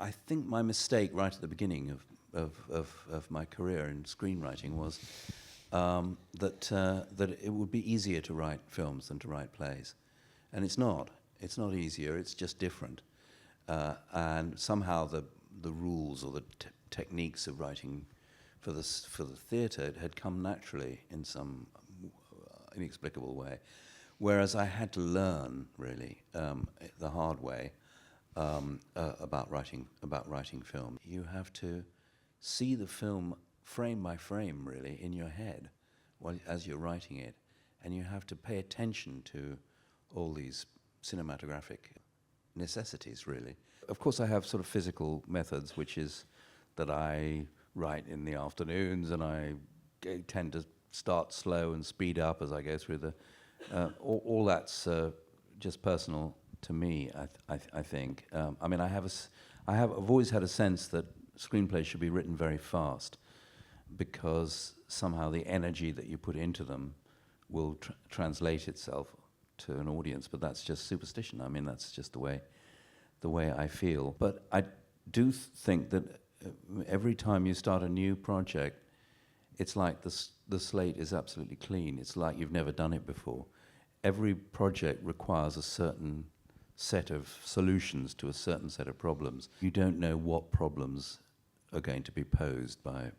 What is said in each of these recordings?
I think my mistake right at the beginning of my career in screenwriting was that it would be easier to write films than to write plays. And it's not. It's not easier, it's just different. And somehow the rules or the techniques of writing for the theatre had come naturally in some inexplicable way. Whereas I had to learn, really, the hard way, about writing film. You have to see the film frame by frame, really, in your head as you're writing it, and you have to pay attention to all these cinematographic necessities, really. Of course, I have sort of physical methods, which is that I write in the afternoons, and I tend to start slow and speed up as I go through the... all that's just personal to me, I think. I mean, I've always had a sense that screenplays should be written very fast, because somehow the energy that you put into them will translate itself to an audience. But that's just superstition. I mean, that's just the way I feel. But I do think that every time you start a new project, it's like the slate is absolutely clean. It's like you've never done it before. Every project requires a certain set of solutions to a certain set of problems. You don't know what problems are going to be posed by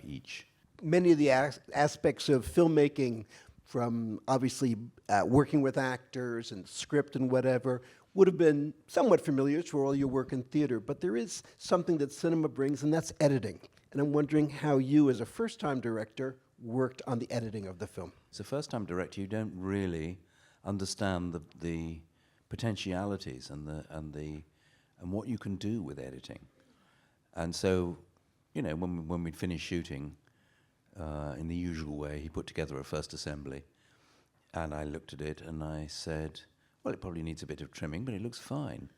each. Many of the aspects of filmmaking, from obviously working with actors and script and whatever, would have been somewhat familiar to all your work in theater, but there is something that cinema brings, and that's editing. And I'm wondering how you, as a first-time director, worked on the editing of the film. As a first-time director, you don't really understand the potentialities and what you can do with editing. And so, you know, when we'd finished shooting, in the usual way, he put together a first assembly, and I looked at it and I said, well, it probably needs a bit of trimming, but it looks fine.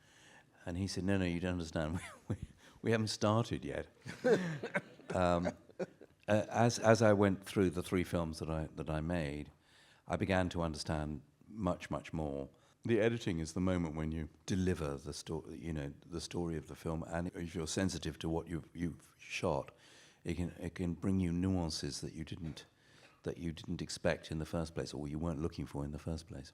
And he said, no, you don't understand. We haven't started yet. As I went through the 3 films that I made, I began to understand much more. The editing is the moment when you deliver the story, you know, the story of the film, and if you're sensitive to what you've shot, it can bring you nuances that you didn't expect in the first place, or you weren't looking for in the first place.